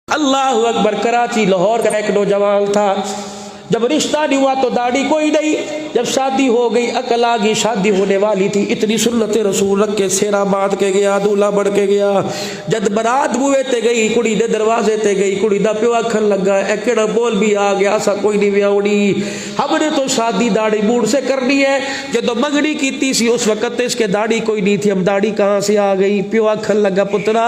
اللہ اکبر۔ کراچی لاہور کا ایک نوجوان تھا، جب رشتہ نہیں ہوا تو داڑھی کوئی نہیں، جب شادی ہو گئی عقل آ گئی، شادی ہونے والی تھی، اتنی سنت رسول رکھ کے سیرا باندھ کے گیا، دولہا بڑھ کے گیا، جد برات بوئے تے گئی، کڑی دے دروازے تے گئی، کڑی دا پیو آکھن لگا اے کیڑا بول بھی آ گیا، سا کوئی نہیں ویاوڑی، ہم نے تو شادی داڑھی بوڑھ سے کرنی ہے، جدو منگنی کیتی سی اس وقت اس کے داڑھی کوئی نہیں تھی، ہم داڑھی کہاں سے آ گئی؟ پیو آکھن لگا پترا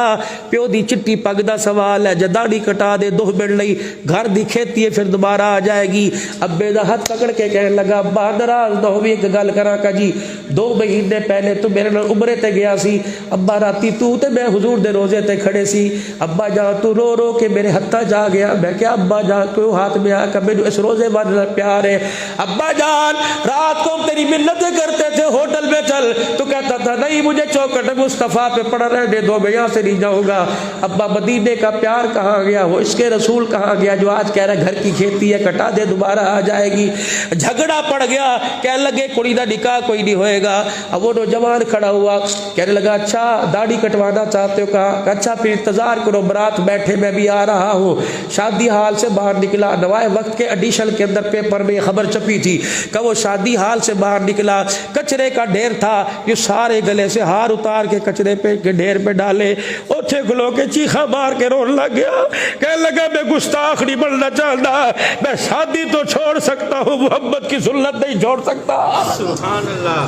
پیو دی چٹی پگ دا سوال ہے، جد داڑھی کٹا دے دو بڑھ لئی، گھر دی کھیتی ہے پھر دوبارہ آ جائے گی۔ ابے دا ہاتھ پکڑ کے کہنے لگا ابا ناراض نہ ہوئی، ایک گل کراں کا جی، 2 مہینے پہلے تو میرے نال عمرے تے گیا سی، ابا راتی تو تے میں حضور دے روزے تے کھڑے سی، ابا جان تو رو رو کے میرے ہتھا جا گیا، میں کیا ابا جان تو ہاتھ میں آ کر میرے اس روزے والے پیار ہے، ابا جان رات کو تیری منتیں کرتے تھے ہوٹل میں چل، تو کہتا تھا نہیں مجھے چوکھٹ مصطفیٰ پہ پڑا رہنے دو، میں یہاں سے نہیں جاؤں گا۔ ابا مدینے کا پیار کہاں گیا، وہ اس کے رسول کہاں گیا جو آج کہہ رہا گھر کی کھیتی ہے کٹا دے دوبارہ آ جائے گی۔ جھگڑا پڑ گیا، کہنے لگے کڑی دا نکاح کوئی نہیں ہوئے گا۔ اب وہ نوجوان کھڑا ہوا کہنے لگا اچھا داڑھی کٹوانا چاہتے ہو؟ کہا اچھا پھر انتظار کرو، برات بیٹھے میں بھی آ رہا ہوں۔ شادی ہال سے باہر نکلا، نوائے وقت کے ایڈیشن کے اندر پیپر میں خبر چھپی تھی کہ وہ شادی ہال سے باہر نکلا، کچرے کا ڈھیر تھا، یہ سارے گلے سے ہار اتار کے کچرے پہ کے ڈھیر پہ ڈالے، اوچھے کھلو کے چیخا مار کے رون لگ گیا، کہنے لگا میں گستاخ نہیں بننا چاہتا، میں شادی تو چھوڑ سکتا ہوں، محمد کی سنت نہیں چھوڑ سکتا۔ سبحان اللہ،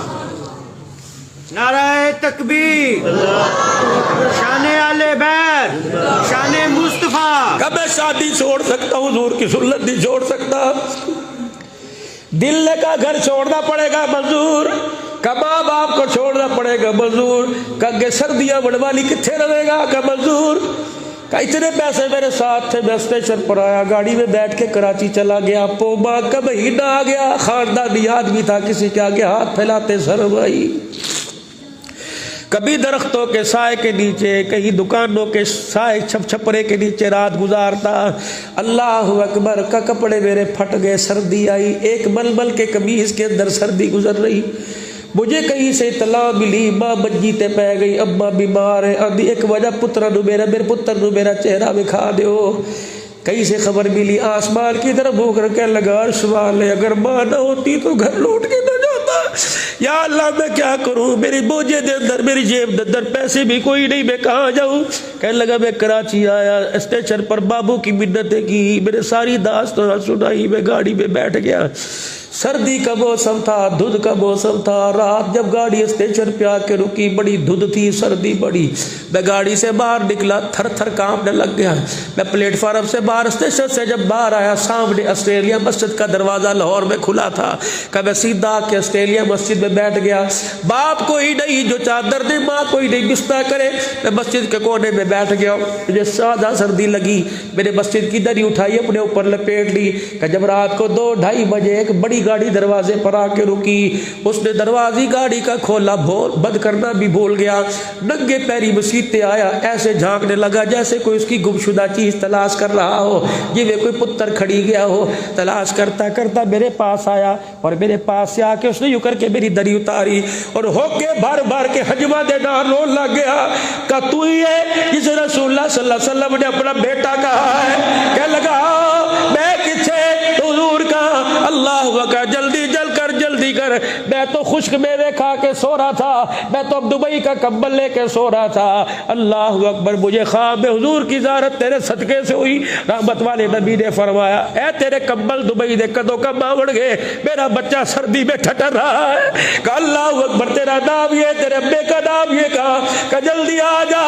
نعرہ تکبیر، شان آل بیت، شان مصطفیٰ۔ کہ میں شادی چھوڑ سکتا ہوں، حضور کی سنت نہیں چھوڑ سکتا۔ دل کا گھر چھوڑنا پڑے گا منظور، کہ ماں باپ کو چھوڑنا پڑے گا منظور، کہ سردیاں بڑوالی کتنے رہے گا کہ منظور، کہ اتنے پیسے میرے ساتھ تھے، میں اسٹیشن پر آیا، گاڑی میں بیٹھ کے کراچی چلا گیا، پوما کا مہینہ آ گیا، خاندانی آدمی تھا، کسی کے آگے ہاتھ پھیلاتے سر بھائی، کبھی درختوں کے سائے کے نیچے، کہیں دکانوں کے سائے چھپرے کے نیچے رات گزارتا۔ اللہ اکبر، کا کپڑے میرے پھٹ گئے، سردی آئی، ایک ململ کے قمیض کے اندر سردی گزر رہی، مجھے کہیں سے اطلاع ملی ماں منجی تے پہ گئی، اماں بیمار ہے، آدھی ایک وجہ پتر نو میرے پتر نو میرا چہرہ دکھا دیو۔ کہیں سے خبر ملی آسمان کی طرف بھوک رکھنے لگا، عرش والے اگر ماں نہ ہوتی تو گھر لوٹ کے نہ جاتا، یا اللہ میں کیا کروں، میری بوجھے دے اندر میری جیب دے اندر پیسے بھی کوئی نہیں، میں کہاں جاؤں؟ کہنے لگا میں کراچی آیا، اسٹیشن پر بابو کی منتیں کی، میرے ساری داستان سنائی، میں گاڑی میں بیٹھ گیا، سردی کا موسم تھا، دھند کا موسم تھا، رات جب گاڑی اسٹیشن پہ آ کے رکی، بڑی دھند تھی، سردی بڑی، میں گاڑی سے باہر نکلا، تھر تھر کانپنے لگ گیا، میں پلیٹ فارم سے باہر اسٹیشن سے جب باہر آیا، سامنے آسٹریلیا مسجد کا دروازہ لاہور میں کھلا تھا، کہ میں سیدھا آ کے آسٹریلیا مسجد میں بیٹھ گیا، باپ کوئی نہیں جو چادر دے، ماں کوئی نہیں بستر کرے، میں مسجد کے کونے میں بیٹھ گیا، مجھے سادہ سردی لگی، میں نے مسجد کی دری اٹھائی اپنے اوپر لپیٹ لی، کہ جب رات کو 2-2:30 بجے ایک بڑی گاڑی دروازے پر آ کے رکی، اس نے دروازی گاڑی کا کھولا، بند کرنا بھی بھول گیا، ننگے پیری مسجد پہ آیا، ایسے جھانکنے لگا جیسے کوئی اس کی گمشدہ چیز تلاش کر رہا ہو، جویں کوئی پتر کھڑی گیا ہو، تلاش کرتا کرتا میرے پاس آیا، اور میرے پاس سے آ کے اس نے یوں کر کے میری دری اتاری، اور ہو کے بھر بھر کے حجمہ دینا رون لگ گیا، کہ تو ہی ہے جسے رسول اللہ صلی اللہ علیہ وسلم نے اپنا بیٹا کہا ہے؟ کہنے لگا میں کچھے حضور کا، اللہ کا جلدی جلدی کر، میں تو خشک میوے کھا کے سو رہا تھا، میں تو اب دبئی کا کمبل لے کے سو رہا تھا، اللہ اکبر، مجھے خواب میں حضور کی زیارت تیرے صدقے سے ہوئی، رحمت والے نبی نے فرمایا اے تیرے کمبل دبئی دے کدوں کا باوڑ گئے، میرا بچہ سردی میں ٹھٹر رہا ہے، کہ اللہ اکبر، تیرا نام یہ، تیرے ابے کا نام یہ، کہا کہ جلدی آ جا،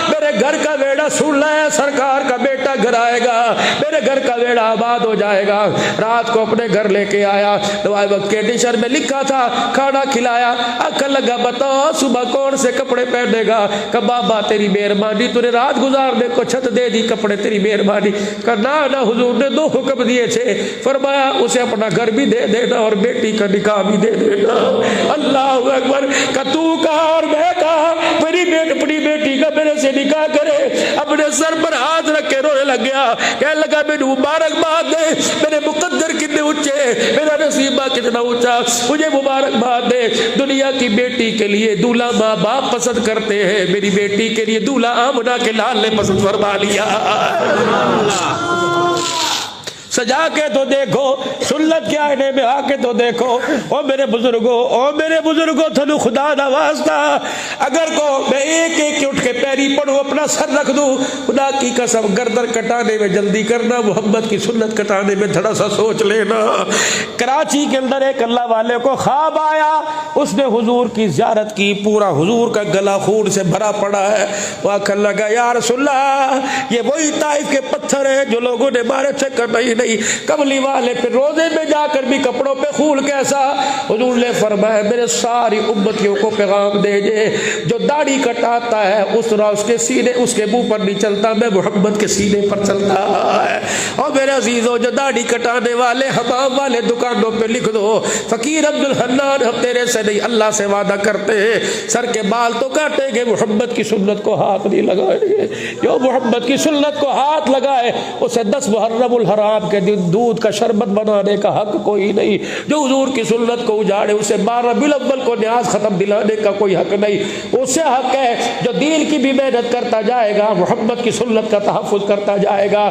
میرے گھر کا بیڑا سن لے، سرکار کا بیٹا گھر آئے گا، میرے گھر کا بیڑا آباد ہو جائے گا۔ رات کو اپنے گھر لے کے آیا، دعائے وقت کے ڈشر میں لکھا تھا، کھانا کھلایا، آکھن لگا بتا صبح کون سے کپڑے پہنے گا؟ کہ بابا تیری مہربانی، تو نے رات گزارنے کو چھت دے دی، کپڑے تیری مہربانی۔ کہ نہ حضور نے 2 حکم دیے تھے، فرمایا اسے اپنا گھر بھی دے دینا اور بیٹی کا نکاح بھی دے دینا۔ اللہ اکبر، کہ تو کہا اور میں کہا، چاہتا میری اپنی بیٹی کا میرے سے نکاح کرے. اپنے سر پر ہاتھ رکھ کے رونے لگ گیا. کہنے لگا میرے مبارکباد دے, میرے مقدر کتنے اونچے, میرا نصیبہ کتنا اونچا, مجھے مبارکباد دے. دنیا کی بیٹی کے لیے دولہا ماں باپ پسند کرتے ہیں, میری بیٹی کے لیے دولہا آمنہ کے لال نے پسند فرما لیا. سجا کے تو دیکھو, سنت کے آئینے میں آ کے تو دیکھو. او میرے بزرگوں تھنو خدا دا واسطہ, اگر کو میں ایک ایک اٹھ کے پیری پڑھوں اپنا سر رکھ دوں, خدا کی قسم گردن کٹانے میں جلدی کرنا, محمد کی سنت کٹانے میں تھوڑا سا سوچ لینا. کراچی کے اندر ایک اللہ والے کو خواب آیا, اس نے حضور کی زیارت کی, پورا حضور کا گلا خون سے بھرا پڑا ہے. وہ کہنے لگا یا رسول اللہ, یہ وہی طائف کے پتھر ہیں جو لوگوں نے مارے تھے. نہیں, کملی والے پہ روزے میں جا کر بھی کپڑوں پہ خون کیسا. حضور نے فرمایا میرے ساری امتیوں کو پیغام دے دے, جو داڑھی کٹاتا ہے اس طرح اس کے سینے اس کے منہ پر نہیں چلتا, میں محمد کے سینے پر چلتا ہے. اور میرے عزیزوں, جو داڑھی کٹانے والے حمام والے دکانوں پہ لکھ دو فقیر عبد الحنان, ہم تیرے سے نہیں اللہ سے وعدہ کرتے ہیں سر کے بال تو کاٹیں گے, محمد کی سنت کو ہاتھ نہیں لگائیں گے. جو محمد کی سنت کو ہاتھ لگائے اسے 10 محرم الحرام کے دن دودھ کا شربت بنانے کا حق کوئی نہیں. جو حضور کی سنت کو اجاڑے اسے 12 ربیع الاول کو نیاز ختم دلانے کا کوئی حق نہیں. اسے حق ہے جو دین کی بھی محنت کرتا جائے گا, محمد کی سنت کا تحفظ کرتا جائے گا.